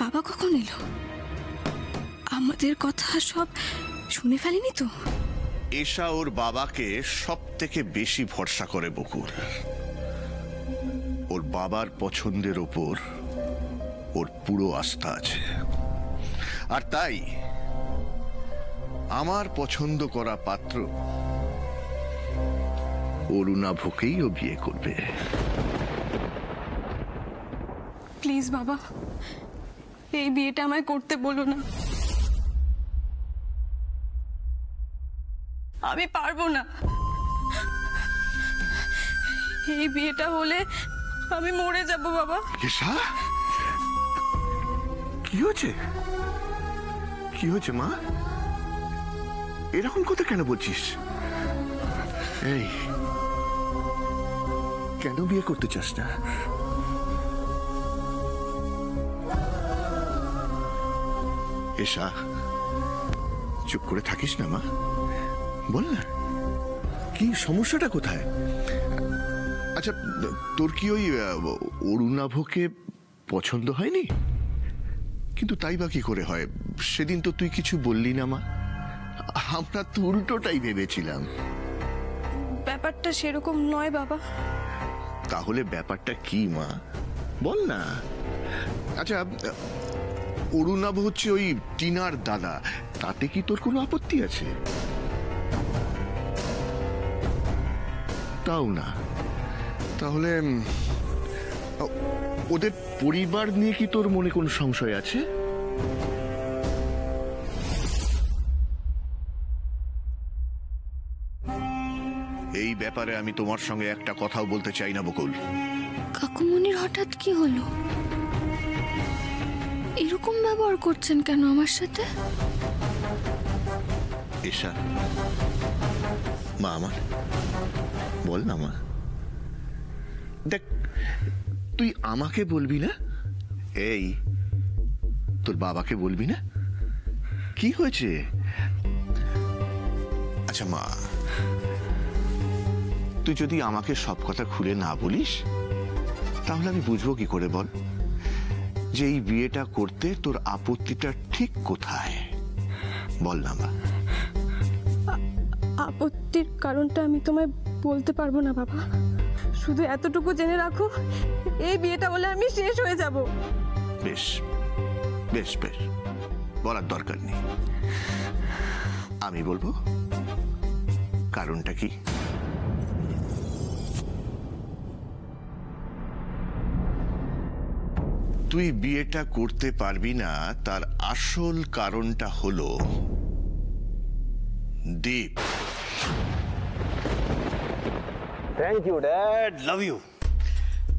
বাবা কখন এলো? আমাদের কথা সব শুনে ফেলেনি তো? এশা ওর বাবাকে সব থেকে বেশি ভরসা করে বকুল। ওর বাবার পছন্দের ওপর ওর পুরো আস্থা আছে, আর তাই আমার পছন্দ করা পাত্র অরুণাভকেই ও বিয়ে করবে। প্লিজ বাবা, এই বিয়েটা আমায় করতে বলো না। আমি পারবো না। এই বিয়েটা হলে আমি মরে যাব বাবা। এশা, কি হয়েছে? কি হয়েছে মা? এরকম কথা কেন বলছিস? এই, কেন বিয়ে করতে চাস না? এশা, চুপ করে থাকিস না মা, বল না কি সমস্যাটা কোথায়? আচ্ছা, তোর কি ওই অরুণাভকে পছন্দ হয়নি? কিন্তু তাই বা কি করে হয়? সেদিন তো তুই কিছু বললি না মা। আমরা তো উল্টোটাই ভেবেছিলাম। ব্যাপারটা সেরকম নয় বাবা। তাহলে ব্যাপারটা কি মা, বল না। আচ্ছা, অরুণাভ হচ্ছে ওই টিনার দাদা, তাতে কি তোর কোনো আপত্তি আছে? তাও না। তাহলে ওদের পরিবার নিয়ে কি তোর মনে কোনো সংশয় আছে? এই ব্যাপারে আমি তোমার সঙ্গে একটা কথাও বলতে চাই না বকুল। কাকুমনির হঠাৎ কি হলো? এরকম ব্যবহার করছেন কেন আমার সাথে? এশা, মা আমার, বল না মা। দেখ, তুই আমাকে বলবি না, এই তোর বাবাকে বলবি না? কি হয়েছে? আচ্ছা মা, তুই যদি আমাকে সব কথা খুলে না বলিস তাহলে আমি বুঝবো কি করে বল যে এই বিয়েটা করতে তোর আপত্তিটা ঠিক কোথায়? বল না মা। আপত্তির কারণটা আমি তোমায় বলতে পারবো না বাবা। শুধু এতটুকু জেনে রাখো, এই বিয়েটা হলে আমি শেষ হয়ে যাব। বেশ বেশ বেশ, বলার দরকার নেই, আমি বলবো। কারণটা কি? তুই বিয়েটা করতে পারবি না তার আসল কারণটা হলো Deep. Thank you dad, love you.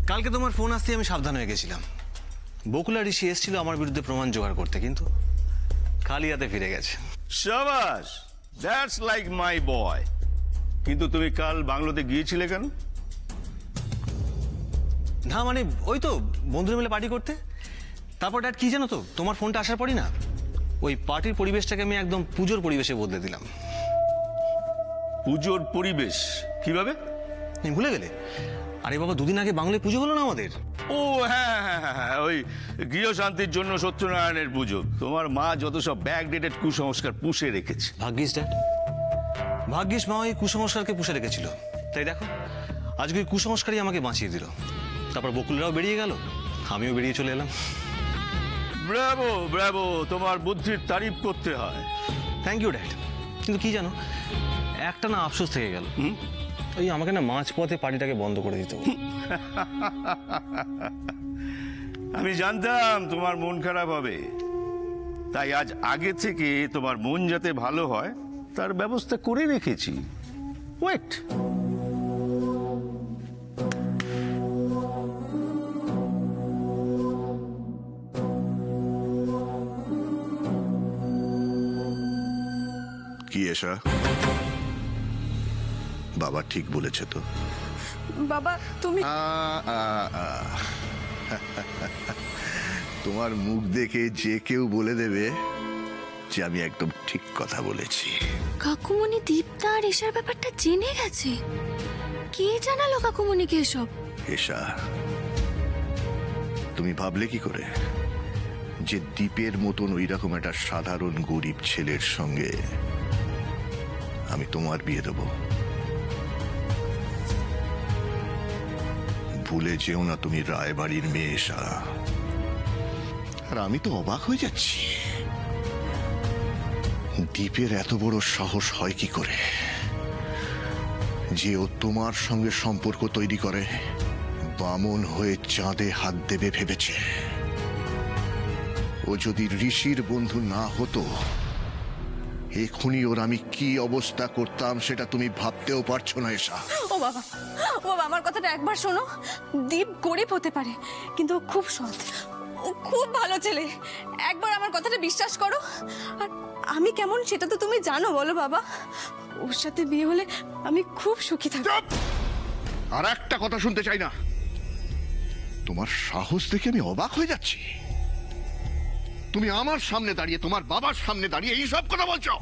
কালকে তোমার ফোন আসতে আমি সাবধান হয়ে গেছিলাম। বকুল আর ঋষি এসেছিল আমার বিরুদ্ধে প্রমাণ জোগাড় করতে, কিন্তু খালি হাতে ফিরে গেছে। শাবাশ, দ্যাটস লাইক মাই বয়। কিন্তু তুমি কাল বাংলোতে গিয়েছিলে কেন? না মানে ওই তো বন্ধুরা মিলে পার্টি করতে। তারপর ড্যাড কি জানো তো, তোমার ফোনটা আসার পরই না ওই পার্টির পরিবেশটাকে আমি একদম পুজোর পরিবেশে বদলে দিলাম। পুজোর পরিবেশ কিভাবে? তুমি ভুলে গেলে? আরে বাবা, দুদিন আগে বাংলায় পুজো হলো না আমাদের। ও হ্যাঁ হ্যাঁ হ্যাঁ, ওই গৃহশান্তির জন্য সত্যনারায়ণের পুজো। তোমার মা যত সব ব্যাকডেটেড কুসংস্কার পুষে রেখেছে। ভাগ্যিস ড্যাড, ভাগ্যিস মা ওই কুসংস্কারকে পুষে রেখেছিল। তাই দেখো, আজকে ওই কুসংস্কারই আমাকে বাঁচিয়ে দিল। তারপর বকুলরাও বেরিয়ে গেল, আমিও বেরিয়ে চলে এলাম। ব্রাভো ব্রাভো, তোমার বুদ্ধির তারিফ করতে হয়। Thank you dad. কিন্তু কি জানো, একটা না আফসোস থেকে গেল। ওই আমাকে না মাঝপথে পার্টিটাকে বন্ধ করে দিতে। আমি জানতাম তোমার মন খারাপ হবে, তাই আজ আগে থেকে তোমার মন যাতে ভালো হয় তার ব্যবস্থা করে রেখেছি। ওয়েট। কি এসা, বাবা ঠিক বলেছে তো? বাবা তুমি তোমার মুখ দেখে যে কেউ বলে দেবে যে আমি একদম ঠিক কথা বলেছি। কাকুমনি দীপ্তা আর এশার ব্যাপারটা জেনে গেছে? কে জানালো কাকুমনিকে এসব? এশা, তুমি ভাবলে কি করে যে দ্বীপের মতন ওই রকম একটা সাধারণ গরিব ছেলের সঙ্গে আমি তোমার বিয়ে দেব। ভুলে যেও না তুমি রায়বাড়ির মেয়ে এসা। আর আমি তো অবাক হয়ে যাচ্ছি, দ্বীপের এত বড় সাহস হয় কি করে যে ও তোমার সঙ্গে সম্পর্ক তৈরি করে বামন হয়ে চাঁদে হাত দেবে ভেবেছে। ও যদি ঋষির বন্ধু না হতো এখনই ওর আমি কি অবস্থা করতাম সেটা তুমি ভাবতেও পারছো না এসা। ও বাবা, ও বাবা, আমার কথাটা একবার শোনো। দীপ গরিব হতে পারে, কিন্তু ও খুব সৎ, ও খুব ভালো ছেলে। একবার আমার কথাটা বিশ্বাস করো। আর আমি কেমন সেটা তো তুমি জানো, বলো বাবা। ওর সাথে বিয়ে হলে আমি খুব সুখী থাকবো। আর একটা কথা শুনতে চাই না। তোমার সাহস দেখে আমি অবাক হয়ে যাচ্ছি। তুমি আমার সামনে দাঁড়িয়ে, তোমার বাবার সামনে দাঁড়িয়ে এইসব কথা বলছো।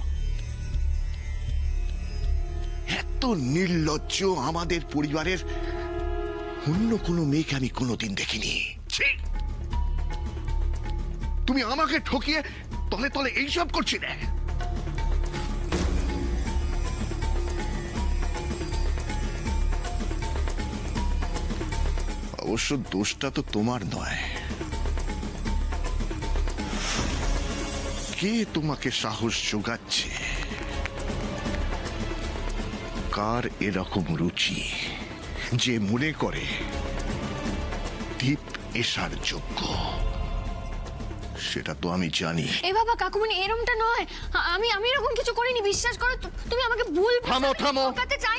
এত নির্লজ্জ আমাদের পরিবারের অন্য কোনো মেয়েকে আমি কোনোদিন দেখিনি। ছি! তুমি আমাকে ঠকিয়ে তলে তলে এইসব করছিলে। অবশ্য দোষটা তো তোমার নয়। কে তোমাকে সাহস যোগাচ্ছে? কার এরকম রুচি যে মনে করে দীপ এসার যোগ্য? সেটা তো আমি জানি। এ বাবা, কাকুমনি এরকমটা নয়। আমি এরকম কিছু করিনি, বিশ্বাস করো। তুমি আমাকে ভুল থামো থামো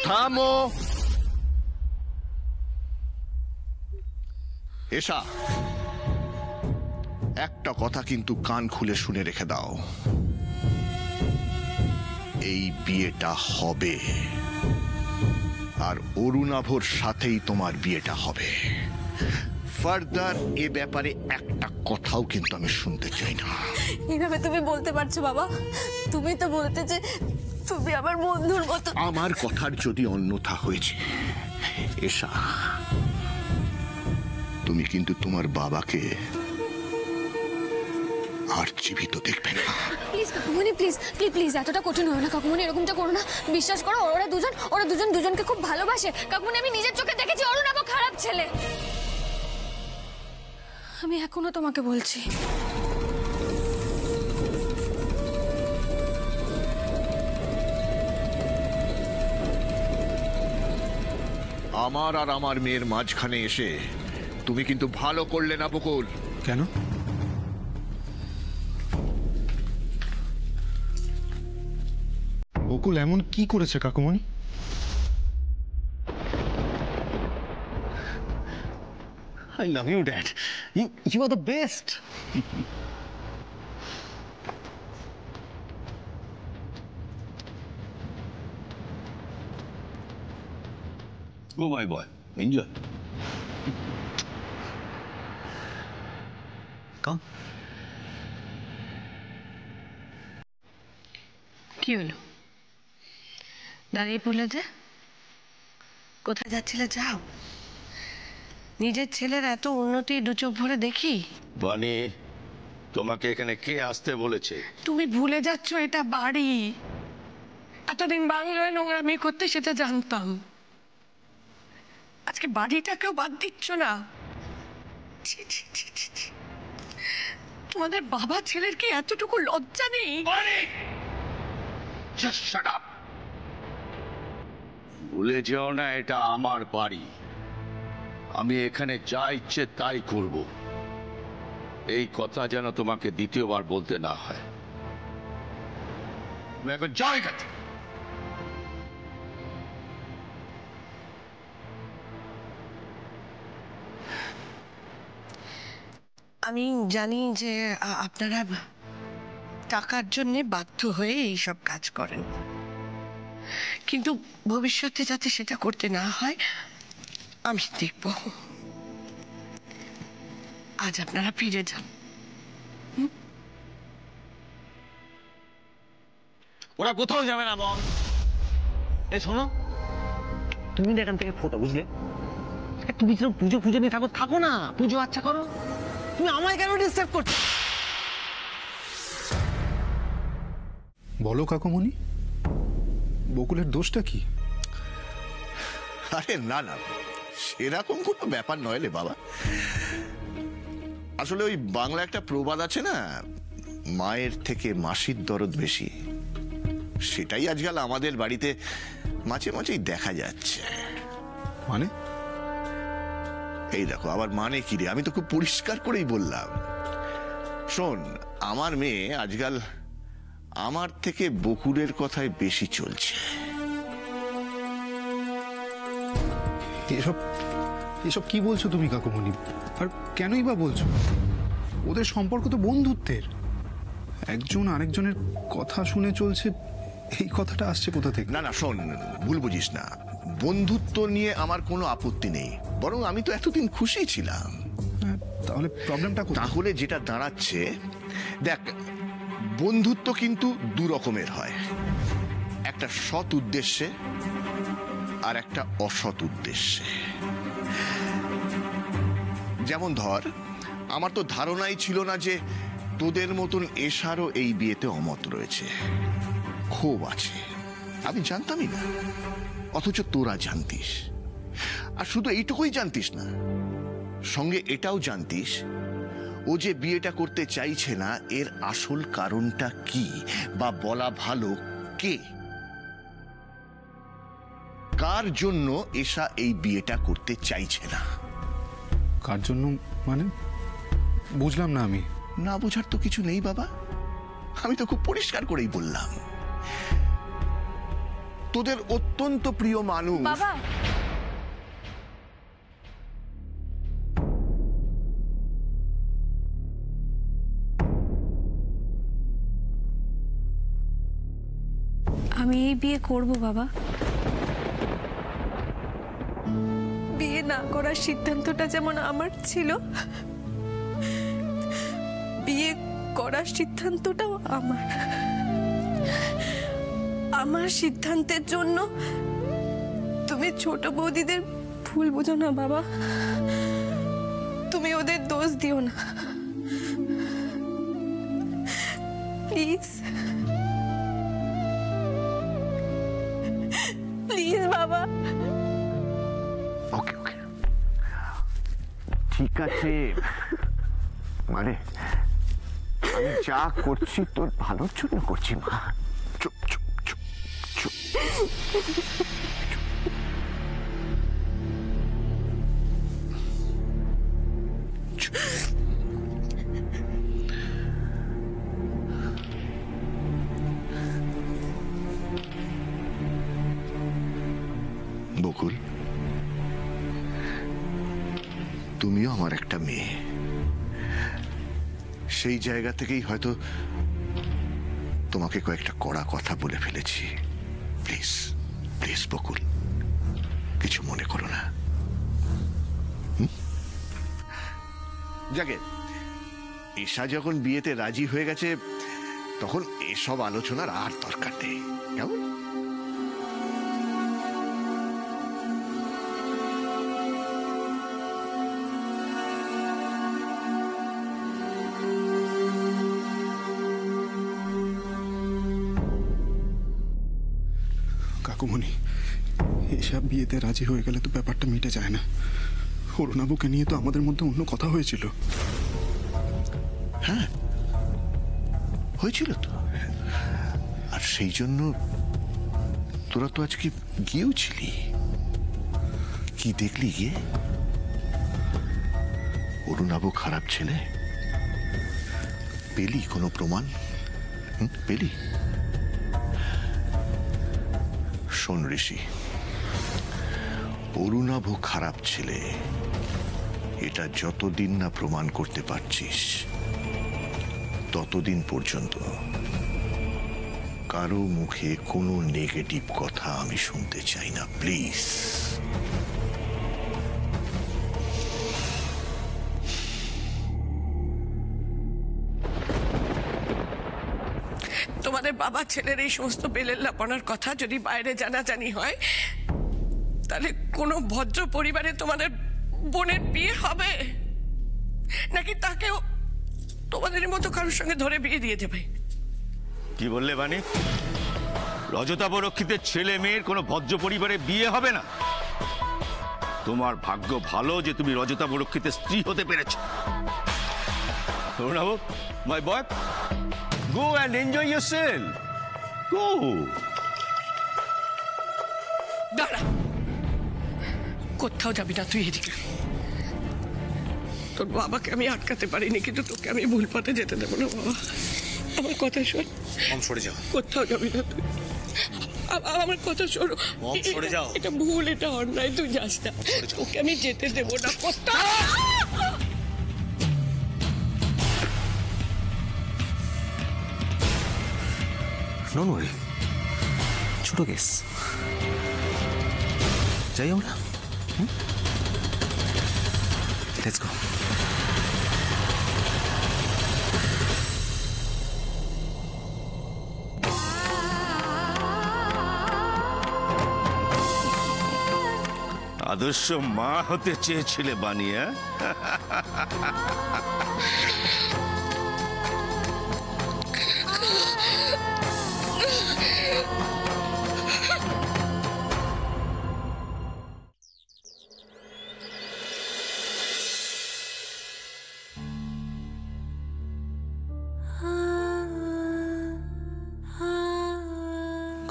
থামো। এসা, একটা কথা কিন্তু কান খুলে শুনে রেখে দাও। এই বিয়েটা হবে, আর অরুণাভর সাথেই তোমার বিয়েটা হবে। ফার্দার এ ব্যাপারে একটা কথাও কিন্তু আমি শুনতে চাই না। এইভাবে তুমি বলতে পারছো বাবা? তুমি তো বলতে যে তুমি আমার বন্ধুর মতো। আমার কথার যদি অন্যথা হয়েছে এসা, তুমি কিন্তু তোমার বাবাকে আর জীবিত দেখবে না। প্লিজ কাকুমনি, প্লিজ প্লিজ প্লিজ, এতটা কঠিন হয় না কাকুমনি, এরকমটা করো না। বিশ্বাস করো, ওরা দুজন দুজনকে খুব ভালোবাসে। কাকুমনি, আমি নিজের চোখে দেখেছি অরুণাভ খারাপ ছেলে। আমি এখনো তোমাকে বলছি, আমার আর আমার মেয়ের মাঝখানে এসে তুমি কিন্তু ভালো করলে না বকুল। কেন? বকুল এমন কি করেছে কাকুমণি? I love you, Dad. You are the best. Go, my boy. Enjoy. Come. কি হলো? দাঁড়িয়ে পড়লে যে? কোথায় যাচ্ছিলে? যাও। নিজের ছেলের এত উন্নতি দু চোখ ভরে দেখি। বানি, তোমাকে এখানে কে আসতে বলেছে? তুমি ভুলে যাচ্ছ এটা বাড়ি। এতদিন বাংলায় নোংরামি করতে সেটা জানতাম, আজকে বাড়িটাকেও বাদ দিচ্ছ না। ছি, ছি, ছি, ছি, ছি। তোমাদের বাবা ছেলের কি এতটুকু লজ্জা নেই? Just shut up. ভুলে যেও না, এটা আমার বাড়ি। আমি এখানে যা ইচ্ছে তাই করব। এই কথা যেন তোমাকে দ্বিতীয়বার বলতে না হয়। তুমি এখন যাও এখান থেকে। আমি জানি যে আপনারা টাকার জন্য বাধ্য হয়ে এইসব কাজ করেন, কিন্তু ভবিষ্যতে যাতে সেটা করতে না হয় আমি দেখব। আজ আপনারা ফিরে যান। ওরা কোথাও যাবে না বল। এই শোনো, তুমি না এখান থেকে ফোটো, বুঝলে? তুমি যেরকম পুজো নিয়ে থাকো না, পুজো আচ্ছা করো। তুমি আমায় কেন ডিস্টার্ব করছো? বলো কাকুমণি, বকুলের দোষটা কি? আরে না না, সেরকম কোনো ব্যাপার নয় রে বাবা। আসলে ওই বাংলা একটা প্রবাদ আছে না, মায়ের থেকে মাসির দরদ বেশি। সেটাই আজকাল আমাদের বাড়িতে মাঝে মাঝেই দেখা যাচ্ছে। মানে? এই দেখো, আবার মানে কি রে? আমি তো খুব পরিষ্কার করেই বললাম। শোন, আমার মেয়ে আজকাল আমার থেকে বকুলের কথাই বেশি চলছে। এসব এসব কি বলছো তুমি কাকুমণি? আর কেনই বা বলছো? ওদের সম্পর্ক তো বন্ধুত্বের, একজন আরেকজনের কথা শুনে চলছে। এই কথাটা আসছে কোথা থেকে? না না শোন, ভুল বুঝিস না। বন্ধুত্ব নিয়ে আমার কোনো আপত্তি নেই, বরং আমি তো এতদিন খুশি ছিলাম। তাহলে প্রবলেমটা কোথায়? তাহলে যেটা দাঁড়াচ্ছে, দেখ, বন্ধুত্ব কিন্তু দু রকমের হয়, একটা সৎ উদ্দেশ্যে আর একটা অসৎ উদ্দেশ্যে। যেমন ধর, আমার তো ধারণাই ছিল না যে তোদের মতন এশারও এই বিয়েতে অমত রয়েছে, ক্ষোভ আছে। আমি জানতামই না, অথচ তোরা জানতিস। আর শুধু এইটুকুই জানতিস না, সঙ্গে এটাও জানতিস ও যে বিয়েটা করতে চাইছে না এর আসল কারণটা কি, বা বলা ভালো কে, কার জন্য এশা এই বিয়েটা করতে চাইছে না। কার জন্য মানে? বুঝলাম না আমি। না বোঝার তো কিছু নেই বাবা, আমি তো খুব পরিষ্কার করেই বললাম। তোদের অত্যন্ত প্রিয় মানুষ বাবা, আমি এই বিয়ে করব বাবা। বিয়ে না করার সিদ্ধান্তটা যেমন আমার ছিল, বিয়ে করার সিদ্ধান্তটাও আমার। আমার সিদ্ধান্তের জন্য তুমি ছোট বৌদিদের ভুল বুঝো না বাবা, তুমি ওদের দোষ দিও না প্লিজ, প্লিজ বাবা। ওকে ওকে, ঠিক আছে, মানে আমি যা করছি তোর ভালোর জন্য করছি মা। চুপ চুপ চুপ চুপ। বকুল, তুমিও আমার একটা মেয়ে। সেই জায়গা থেকেই হয়তো তোমাকে কয়েকটা কড়া কথা বলে ফেলেছি। প্লিজ প্লিজ বকুল, কিছু মনে করো না। যাকে ঈশা যখন বিয়েতে রাজি হয়ে গেছে, তখন এসব আলোচনার আর দরকার নেই, কেমন? কাকুমণি, এসব বিয়েতে রাজি হয়ে গেলে তো ব্যাপারটা মিটে যায় না। অরুণাবুকে নিয়ে তো আমাদের মধ্যে অন্য কথা হয়েছিল। হ্যাঁ হয়েছিল তো, আর সেই জন্য তোরা তো আজকে গিয়েও ছিলি। কি দেখলি গিয়ে? অরুণাবু খারাপ ছেলে? পেলি কোনো প্রমাণ? পেলি? শোন ঋষি, অরুণাবু খারাপ ছেলে এটা যতদিন না প্রমাণ করতে পারছিস, ততদিন পর্যন্ত কারো মুখে কোনো নেগেটিভ কথা আমি শুনতে চাই না, প্লিজ। তোমাদের বাবা ছেলের এই সমস্ত বেলের লাপানোর কথা যদি বাইরে জানাজানি হয়, তাহলে কোনো ভদ্র পরিবারে তোমাদের বোনের বিয়ে হবে নাকি তাকেও তোমাদের মতো কারোর সঙ্গে ধরে বিয়ে দিয়ে দেবে? কি বললে বানি? রজতাবরক্ষিতের ছেলে মেয়ের কোনো ভদ্র পরিবারে বিয়ে হবে না? তোমার ভাগ্য ভালো যে তুমি রজতাবরক্ষিতের স্ত্রী হতে পেরেছ। অরুণাভ, মাই বয়, গো অ্যান্ড এনজয় ইয়োরসেলফ। গো। দাঁড়া, কোথাও যাবি না তুই। এদিকে তোর বাবাকে আমি আটকাতে পারিনি, কিন্তু তোকে আমি ভুল পথে যেতে দেবো না বাবা। আমার কথা শোন। মম, সরে যাও। কোথাও যাবি না তুই। আমার কথা শোনো। মম, সরে যাও। এটা ভুল, এটা অন্যায়, তুই যাস না। তোকে আমি যেতে দেবো না। কোথাও ডোন্ট ওয়ারি, ছোট কেস। যাই আমরা, লেটস গো। আদর্শ মা হতে চেয়েছিলে বানিয়া।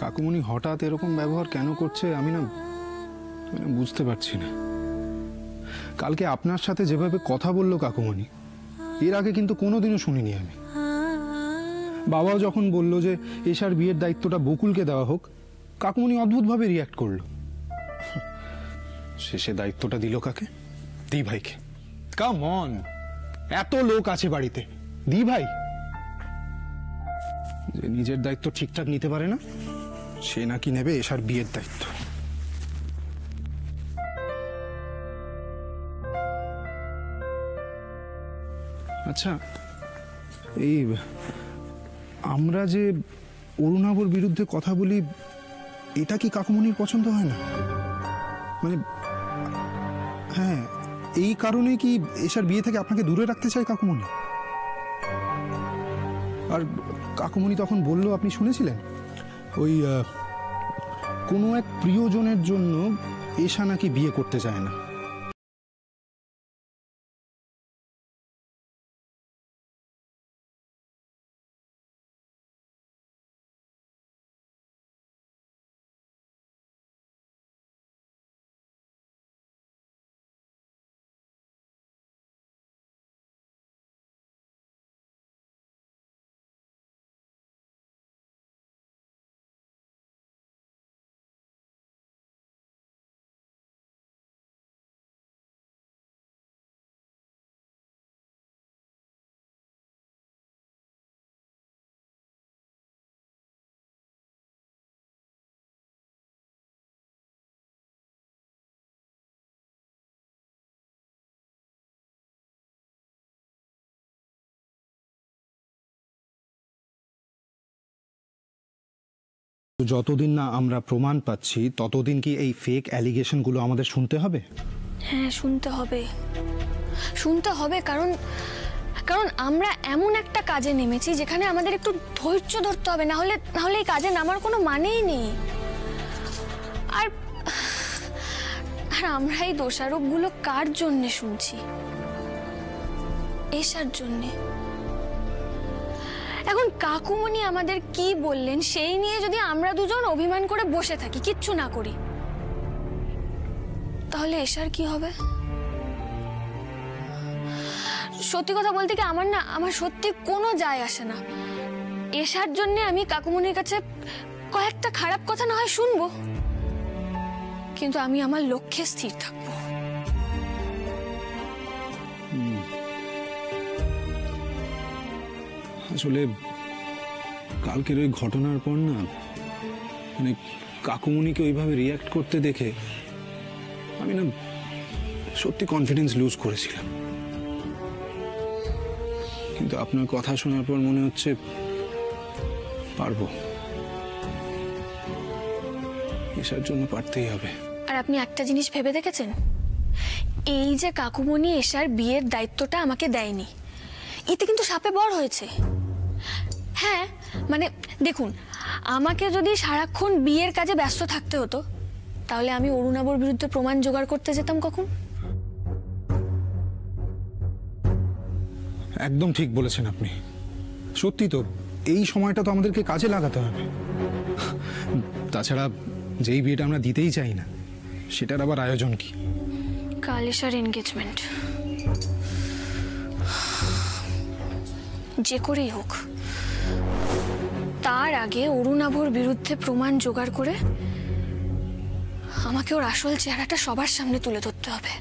কাকুমণি হঠাৎ এরকম ব্যবহার কেন করছে আমি না বুঝতে পারছি না। কালকে আপনার সাথে যেভাবে কথা বললো কাকুমণি, এর আগে কিন্তু কোনোদিনও শুনিনি আমি। বাবাও যখন বলল যে এশার বিয়ের দায়িত্বটা বকুলকে দেওয়া হোক, কাকুমণি অদ্ভুতভাবে রিয়াক্ট করলো। শেষে দায়িত্বটা দিল কাকে? দি ভাইকে। কাম অন, এত লোক আছে বাড়িতে, দি ভাই যে নিজের দায়িত্ব ঠিকঠাক নিতে পারে না, সে নাকি নেবে এশার বিয়ের দায়িত্ব। আচ্ছা, এই আমরা যে অরুণাভর বিরুদ্ধে কথা বলি, এটা কি কাকুমণির পছন্দ হয় না? মানে হ্যাঁ, এই কারণে কি এশার বিয়ে থেকে আপনাকে দূরে রাখতে চায় কাকুমণি? আর কাকুমণি তখন বলল, আপনি শুনেছিলেন, ওই কোনো এক প্রিয়জনের জন্য এশা নাকি বিয়ে করতে চায় না। যতদিন না আমরা প্রমাণ পাচ্ছি, ততদিন কি এই ফেক অ্যালিগেশনগুলো আমাদের শুনতে হবে? হ্যাঁ, শুনতে হবে, শুনতে হবে। কারণ কারণ আমরা এমন একটা কাজে নেমেছি যেখানে আমাদের একটু ধৈর্য ধরতে হবে, না হলে এই কাজে নামার কোনো মানেই নেই। আর আমরা এই দোষারোপগুলো কার জন্যে শুনছি? এশার জন্যে। এখন কাকুমণি আমাদের কি বললেন সেই নিয়ে যদি আমরা দুজন অভিমান করে বসে থাকি, কিচ্ছু না করি, তাহলে এশার কি হবে? সত্যি কথা বলতে কি আমার সত্যি কোনো যায় আসে না। এশার জন্য আমি কাকুমণির কাছে কয়েকটা খারাপ কথা না হয় শুনবো, কিন্তু আমি আমার লক্ষ্যে স্থির থাকবো। আসলে কালকের ওই ঘটনার পর না, মানে কাকুমণিকে ওইভাবে রিয়াক্ট করতে দেখে আমি না সত্যি কনফিডেন্স লুজ করেছিলাম। কিন্তু আপনার কথা শোনার পর মনে হচ্ছে পারবো, এসবের জন্য পারতেই হবে। আর আপনি একটা জিনিস ভেবে দেখেছেন, এই যে কাকুমণি এশার বিয়ের দায়িত্বটা আমাকে দেয়নি, এতে কিন্তু সাপে বর হয়েছে। হ্যাঁ মানে দেখুন, আমাকে যদি সারাক্ষণ বিয়ের কাজে ব্যস্ত থাকতে হতো তাহলে আমি অরুণাবর বিরুদ্ধে প্রমাণ জোগাড় করতে যেতাম কখন? একদম ঠিক বলেছেন আপনি। সত্যি তো, এই সময়টা তো আমাদেরকে কাজে লাগাতে হবে। তাছাড়া যেই বিয়েটা আমরা দিতেই চাই না, সেটার আবার আয়োজন কি? কালেশার এনগেজমেন্ট যে করেই হোক, তার আগে অরুণাভর বিরুদ্ধে প্রমাণ জোগাড় করে আমাকে ওর আসল চেহারাটা সবার সামনে তুলে ধরতে হবে।